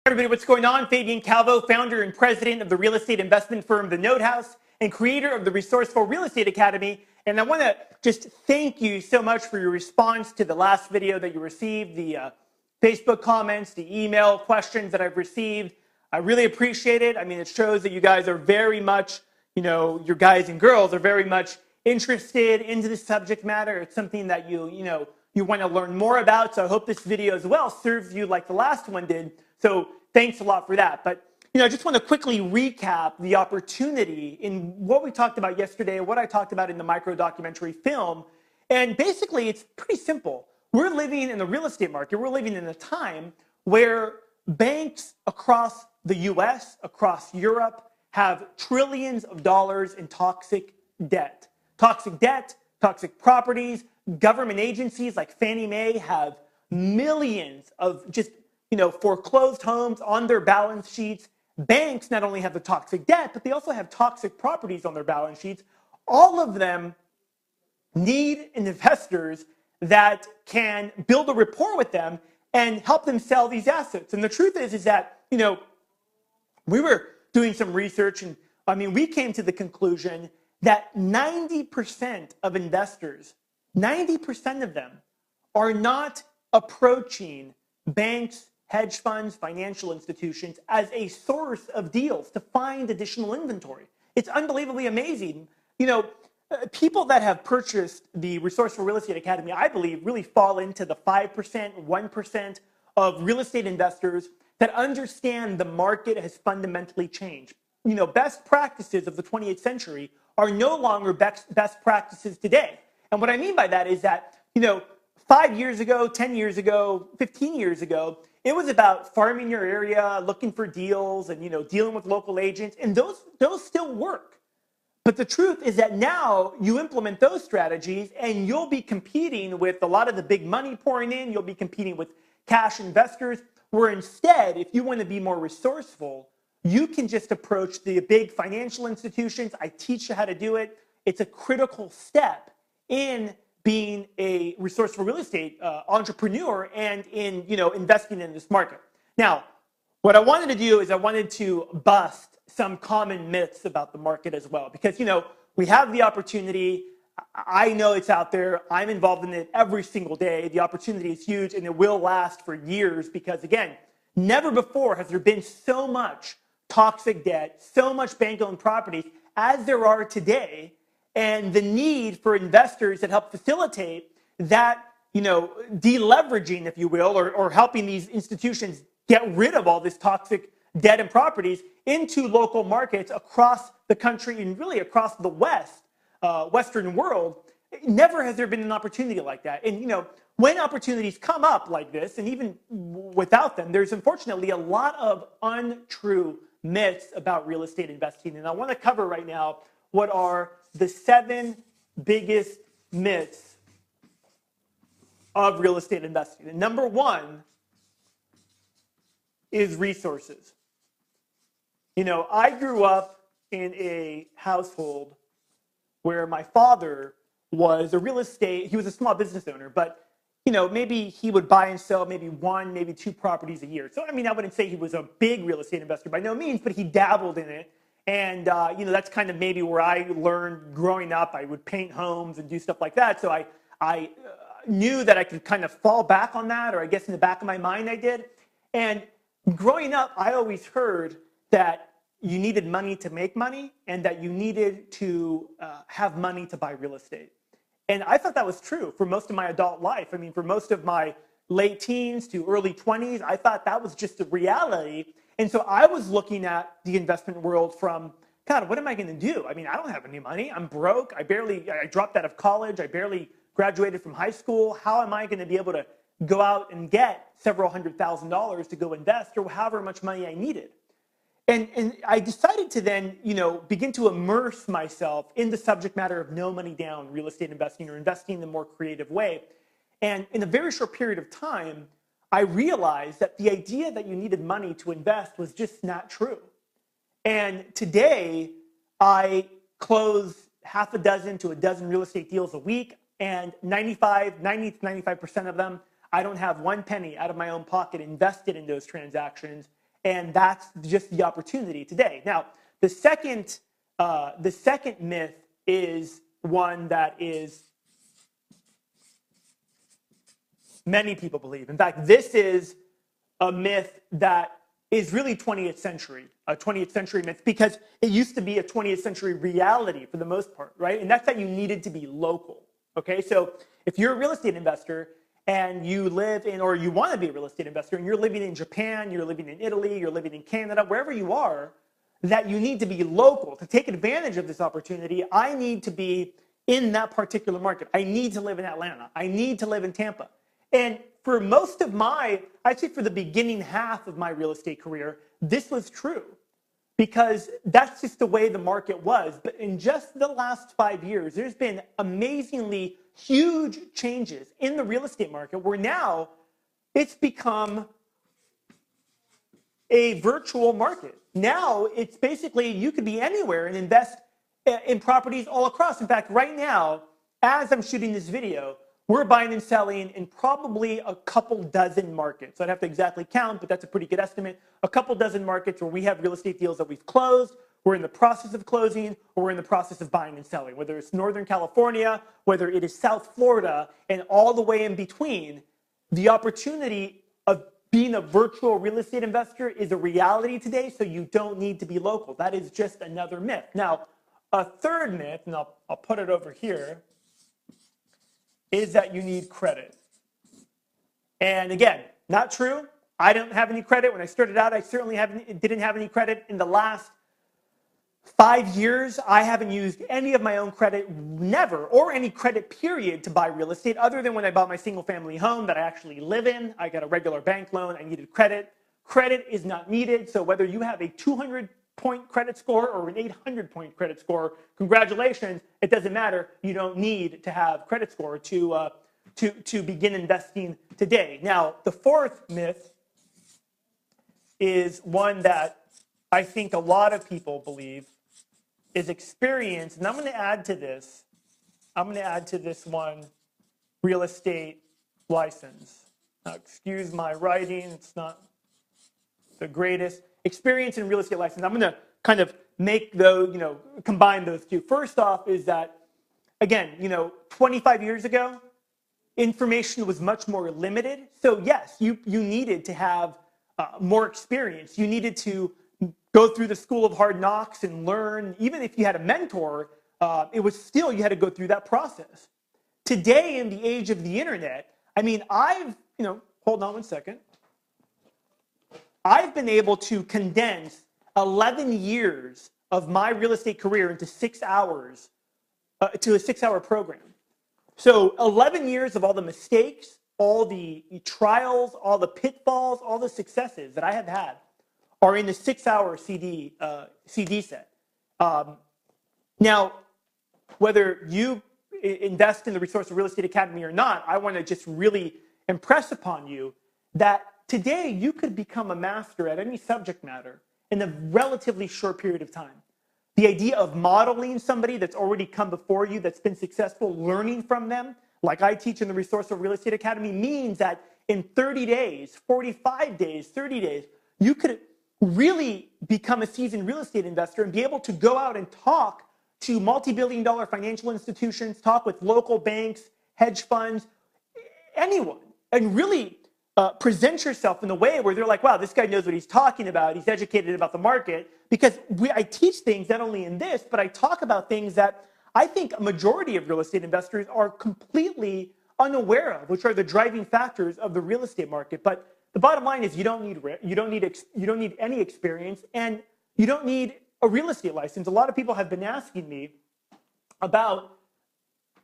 Everybody, what's going on? Fabian Calvo, founder and president of the real estate investment firm The Note House and creator of the Resourceful Real Estate Academy. And I want to just thank you so much for your response to the last video that you received, the Facebook comments, the email questions that I've received. I really appreciate it. I mean, it shows that you guys are very much, your guys and girls are very much interested into the subject matter. It's something that you want to learn more about. So I hope this video as well serves you like the last one did. So thanks a lot for that. But I just want to quickly recap the opportunity in what we talked about yesterday, what I talked about in the micro documentary film. And basically, it's pretty simple. We're living in the real estate market. We're living in a time where banks across the US, across Europe, have trillions of dollars in toxic debt. Toxic debt, toxic properties, government agencies like Fannie Mae have millions of just foreclosed homes on their balance sheets. Banks not only have the toxic debt, but they also have toxic properties on their balance sheets. All of them need investors that can build a rapport with them and help them sell these assets. And the truth is that, we were doing some research, and we came to the conclusion that 90% of investors, 90% of them are not approaching banks, hedge funds, financial institutions as a source of deals to find additional inventory. It's unbelievably amazing. People that have purchased the Resourceful Real Estate Academy, I believe, really fall into the 5%, 1% of real estate investors that understand the market has fundamentally changed. Best practices of the 28th century are no longer best practices today. And what I mean by that is that, 5 years ago, 10 years ago, 15 years ago, it was about farming your area, looking for deals, and dealing with local agents, and those still work. But the truth is that now you implement those strategies, and you'll be competing with a lot of the big money pouring in. You'll be competing with cash investors. Where instead, if you want to be more resourceful, you can just approach the big financial institutions. I teach you how to do it. It's a critical step in being a resourceful real estate entrepreneur and in investing in this market. Now, what I wanted to do is I wanted to bust some common myths about the market as well, because we have the opportunity. I know it's out there. I'm involved in it every single day. The opportunity is huge, and it will last for years because, again, never before has there been so much toxic debt, so much bank-owned properties as there are today. And the need for investors that help facilitate that, deleveraging, if you will, or helping these institutions get rid of all this toxic debt and properties into local markets across the country and really across the Western world. Never has there been an opportunity like that. And, when opportunities come up like this, and even without them, there's unfortunately a lot of untrue myths about real estate investing. And I want to cover right now what are the 7 biggest myths of real estate investing. And number 1 is resources. I grew up in a household where my father was he was a small business owner, but maybe he would buy and sell maybe 1, maybe 2 properties a year. So, I wouldn't say he was a big real estate investor by no means, but he dabbled in it. And, that's kind of maybe where I learned growing up. I would paint homes and do stuff like that. So I knew that I could kind of fall back on that, or I guess in the back of my mind I did. And growing up, I always heard that you needed money to make money and that you needed to have money to buy real estate. And I thought that was true for most of my adult life. For most of my late teens to early 20s, I thought that was just the reality. And so I was looking at the investment world from, God, what am I going to do? I don't have any money. I'm broke. I dropped out of college. I barely graduated from high school. How am I going to be able to go out and get several $100,000 to go invest or however much money I needed? And I decided to then, begin to immerse myself in the subject matter of no money down real estate investing or investing in a more creative way. And in a very short period of time, I realized that the idea that you needed money to invest was just not true. And today, I close half a dozen to a dozen real estate deals a week, and 90 to 95% of them, I don't have 1 penny out of my own pocket invested in those transactions. And that's just the opportunity today. Now, the second myth is one that is many people believe. In fact, this is a myth that is really 20th century, a 20th century myth, because it used to be a 20th century reality for the most part, right? And that's that you needed to be local, okay? So if you're a real estate investor and you live in, or you want to be a real estate investor, and you're living in Japan, you're living in Italy, you're living in Canada, wherever you are, that you need to be local. To take advantage of this opportunity, I need to be in that particular market. I need to live in Atlanta. I need to live in Tampa. And for most of I'd say for the beginning half of my real estate career, this was true because that's just the way the market was. But in just the last 5 years, there's been amazingly huge changes in the real estate market where now it's become a virtual market. Now it's basically you could be anywhere and invest in properties all across. In fact, right now, as I'm shooting this video, we're buying and selling in probably a couple dozen markets. I'd have to exactly count, but that's a pretty good estimate. A couple dozen markets where we have real estate deals that we've closed, we're in the process of closing, or we're in the process of buying and selling. Whether it's Northern California, whether it is South Florida, and all the way in between, the opportunity of being a virtual real estate investor is a reality today, so you don't need to be local. That is just another myth. Now, a third myth, and I'll put it over here, is that you need credit. And again, not true. I don't have any credit. When I started out, I certainly didn't have any credit. In the last 5 years, I haven't used any of my own credit, never, or any credit period to buy real estate, other than when I bought my single family home that I actually live in. I got a regular bank loan. I needed credit. Credit is not needed. So whether you have a 200-point credit score or an 800-point credit score, congratulations, it doesn't matter. You don't need to have credit score to begin investing today. Now, the fourth myth is one that I think a lot of people believe is experience, and I'm going to add to this one, real estate license. Now, excuse my writing, it's not the greatest. Experience and real estate license. I'm going to kind of make those, combine those two. First off is that, again, 25 years ago, information was much more limited. So yes, you needed to have more experience. You needed to go through the school of hard knocks and learn. Even if you had a mentor, it was still, you had to go through that process. Today, in the age of the internet, hold on one second. I've been able to condense 11 years of my real estate career into 6 hours, to a 6-hour program. So 11 years of all the mistakes, all the trials, all the pitfalls, all the successes that I have had are in the 6-hour CD set. Now, whether you invest in the Resourceful Real Estate Academy or not, I want to just really impress upon you that today you could become a master at any subject matter in a relatively short period of time. The idea of modeling somebody that's already come before you, that's been successful, learning from them, like I teach in the Resourceful Real Estate Academy, means that in 30 days, 45 days, 30 days, you could really become a seasoned real estate investor and be able to go out and talk to multi-billion-dollar financial institutions, talk with local banks, hedge funds, anyone, and really present yourself in a way where they're like, wow, this guy knows what he's talking about. He's educated about the market. Because I teach things not only in this, but I talk about things that I think a majority of real estate investors are completely unaware of, which are the driving factors of the real estate market. But the bottom line is you don't need any experience, and you don't need a real estate license. A lot of people have been asking me about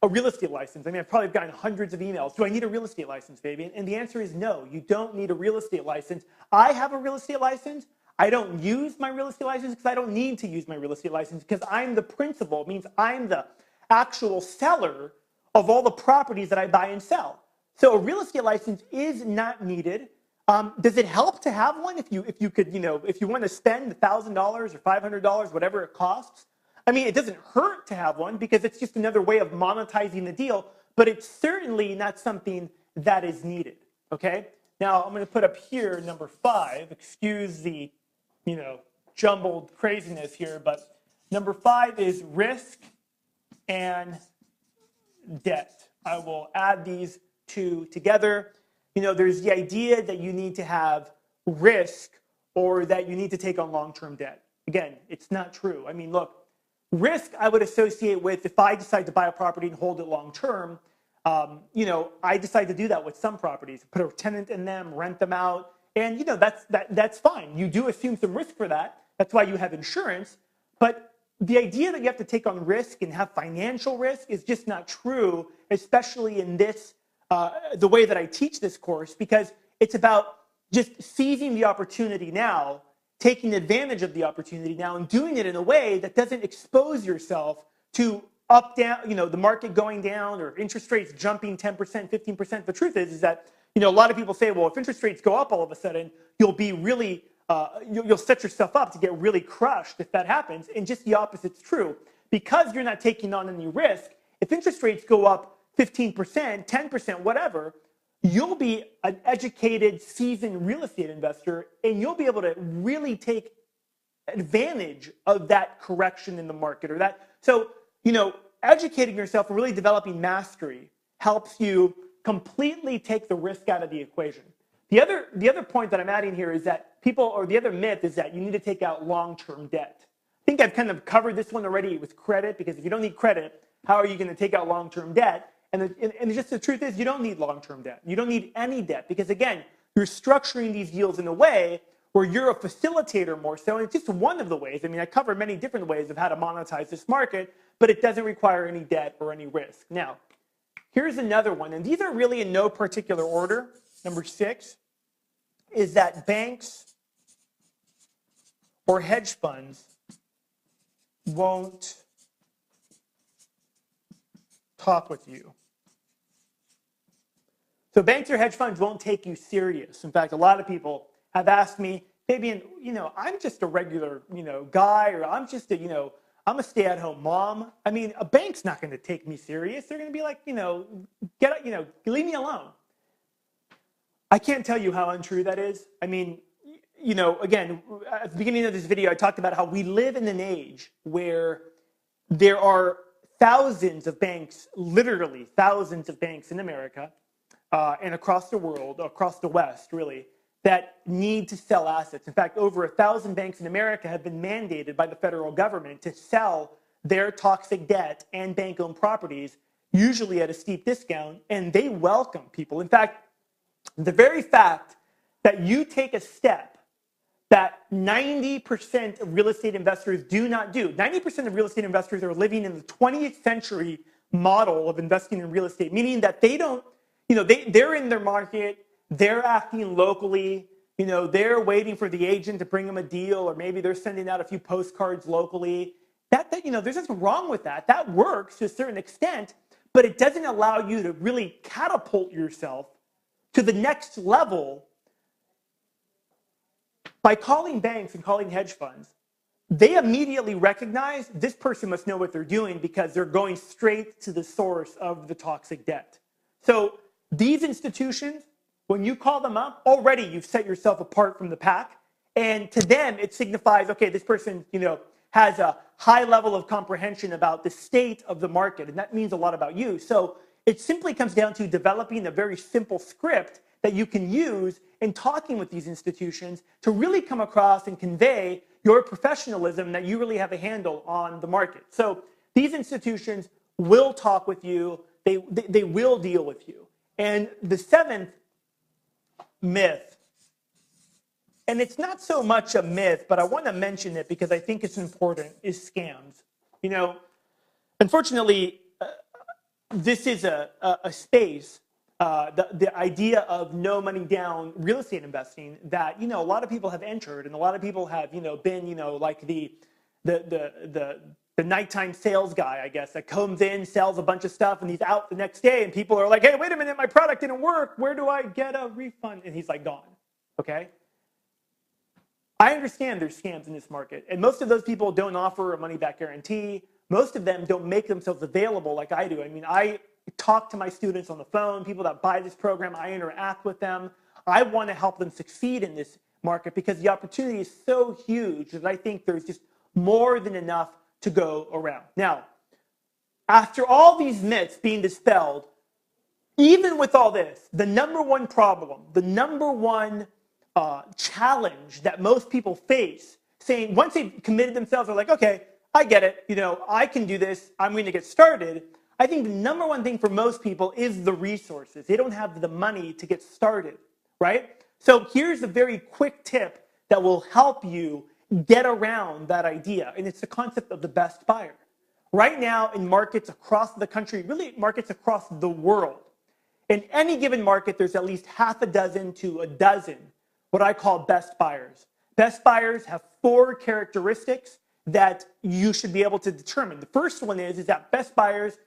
a real estate license. I mean, I've probably gotten hundreds of emails. Do I need a real estate license, Fabian? And the answer is no, you don't need a real estate license. I have a real estate license. I don't use my real estate license because I don't need to use my real estate license because I'm the principal. It means I'm the actual seller of all the properties that I buy and sell. So a real estate license is not needed. Does it help to have one if you want to spend $1,000 or $500, whatever it costs? I mean, it doesn't hurt to have one because it's just another way of monetizing the deal, but it's certainly not something that is needed, okay? Now I'm going to put up here number 5. Excuse the, jumbled craziness here, but number 5 is risk and debt. I will add these two together. There's the idea that you need to have risk or that you need to take on long-term debt. Again, it's not true. I mean, look, risk I would associate with if I decide to buy a property and hold it long-term. I decide to do that with some properties, put a tenant in them, rent them out, and that's fine. You do assume some risk for that. That's why you have insurance. But the idea that you have to take on risk and have financial risk is just not true, especially in this the way that I teach this course, because it's about just seizing the opportunity now, taking advantage of the opportunity now, and doing it in a way that doesn't expose yourself to up, down, the market going down or interest rates jumping 10%, 15%. The truth is that, a lot of people say, well, if interest rates go up all of a sudden, you'll be really, you'll set yourself up to get really crushed if that happens. And just the opposite's true. Because you're not taking on any risk, if interest rates go up 15%, 10%, whatever, you'll be an educated, seasoned real estate investor, and you'll be able to really take advantage of that correction in the market or that. So, educating yourself and really developing mastery helps you completely take the risk out of the equation. The other point that I'm adding here is that the other myth is that you need to take out long-term debt. I think I've kind of covered this one already with credit, because if you don't need credit, how are you going to take out long-term debt? And just the truth is, you don't need long-term debt. You don't need any debt, because again, you're structuring these deals in a way where you're a facilitator more so. And it's just one of the ways. I mean, I cover many different ways of how to monetize this market, but it doesn't require any debt or any risk. Now, here's another one, and these are really in no particular order. Number 6 is that banks or hedge funds won't talk with you. So banks or hedge funds won't take you serious. In fact, a lot of people have asked me, Fabian, I'm just a regular, guy, or I'm just a, I'm a stay-at-home mom. I mean, a bank's not going to take me serious. They're going to be like, leave me alone. I can't tell you how untrue that is. I mean, again, at the beginning of this video, I talked about how we live in an age where there are thousands of banks, literally thousands of banks in America and across the world, across the West, really, that need to sell assets. In fact, over 1,000 banks in America have been mandated by the federal government to sell their toxic debt and bank-owned properties, usually at a steep discount, and they welcome people. In fact, the very fact that you take a step that 90% of real estate investors do not do. 90% of real estate investors are living in the 20th century model of investing in real estate, meaning that they don't, they're in their market, they're acting locally, they're waiting for the agent to bring them a deal, or maybe they're sending out a few postcards locally. There's nothing wrong with that. That works to a certain extent, but it doesn't allow you to really catapult yourself to the next level. By calling banks and calling hedge funds, they immediately recognize this person must know what they're doing, because they're going straight to the source of the toxic debt. So these institutions, when you call them up, already you've set yourself apart from the pack. And to them, it signifies, okay, this person, has a high level of comprehension about the state of the market. And that means a lot about you. So it simply comes down to developing a very simple script that you can use in talking with these institutions to really come across and convey your professionalism, that you really have a handle on the market. So these institutions will talk with you. They will deal with you. And the 7th myth, and it's not so much a myth, but I want to mention it because I think it's important, is scams. Unfortunately, this is a space, the idea of no money down real estate investing that, a lot of people have entered, and a lot of people have, been, like the nighttime sales guy, I guess, that comes in, sells a bunch of stuff, and he's out the next day, and people are like, hey, wait a minute, my product didn't work. Where do I get a refund? And he's like, gone. Okay? I understand there's scams in this market, and most of those people don't offer a money-back guarantee. Most of them don't make themselves available like I do. I mean, I talk to my students on the phone, people that buy this program, I interact with them. I want to help them succeed in this market because the opportunity is so huge that I think there's just more than enough to go around. Now, after all these myths being dispelled, even with all this, the number one problem, the number one challenge that most people face, saying once they've committed themselves, they're like, okay, I get it. I can do this. I'm going to get started. I think the number one thing for most people is the resources. They don't have the money to get started, right? So here's a very quick tip that will help you get around that idea, and it's the concept of the best buyer. Right now, in markets across the country, really markets across the world, in any given market, there's at least half a dozen to a dozen what I call best buyers. Best buyers have 4 characteristics that you should be able to determine. The first one is that best buyers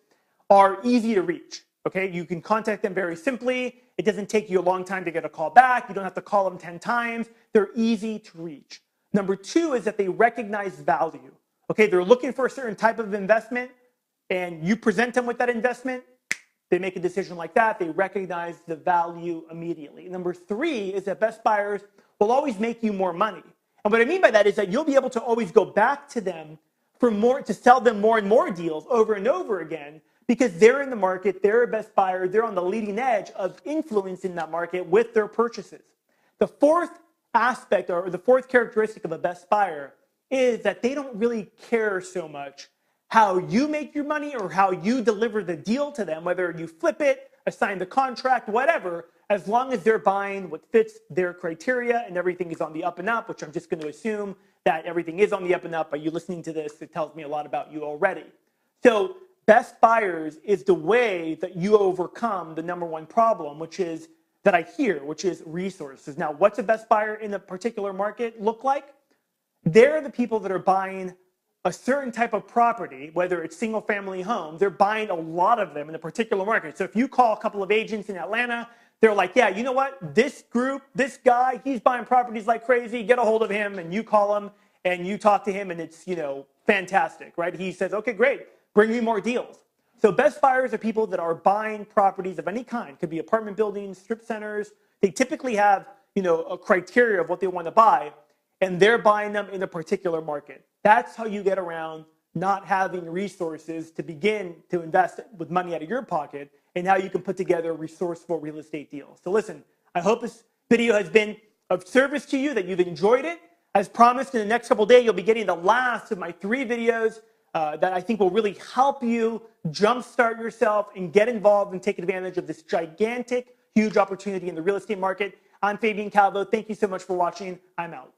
are easy to reach. Okay, you can contact them very simply. It doesn't take you a long time to get a call back. You don't have to call them 10 times. They're easy to reach. Number 2 is that they recognize value. Okay, they're looking for a certain type of investment, and you present them with that investment. They make a decision like that. They recognize the value immediately. Number 3 is that best buyers will always make you more money. And what I mean by that is that you'll be able to always go back to them for more, to sell them more and more deals over and over again, because they're in the market, they're a best buyer, they're on the leading edge of influence in that market with their purchases. The fourth aspect, or the fourth characteristic of a best buyer, is that they don't really care so much how you make your money or how you deliver the deal to them, whether you flip it, assign the contract, whatever, as long as they're buying what fits their criteria and everything is on the up and up, which I'm just going to assume that everything is on the up and up. By you listening to this, it tells me a lot about you already. So best buyers is the way that you overcome the number one problem, which is that I hear, which is resources. Now, what's a best buyer in a particular market look like? They're the people that are buying a certain type of property, whether it's single family homes, they're buying a lot of them in a particular market. So if you call a couple of agents in Atlanta, they're like, yeah, you know what? This group, this guy, he's buying properties like crazy. Get a hold of him, and you call him and you talk to him, and it's, fantastic, right? He says, okay, great. Bring me more deals. So best buyers are people that are buying properties of any kind. Could be apartment buildings, strip centers. They typically have, a criteria of what they want to buy, and they're buying them in a particular market. That's how you get around not having resources to begin to invest with money out of your pocket, and how you can put together resourceful real estate deals. So listen, I hope this video has been of service to you, that you've enjoyed it. As promised, in the next couple of days, you'll be getting the last of my 3 videos that I think will really help you jumpstart yourself and get involved and take advantage of this gigantic, huge opportunity in the real estate market. I'm Fabian Calvo. Thank you so much for watching. I'm out.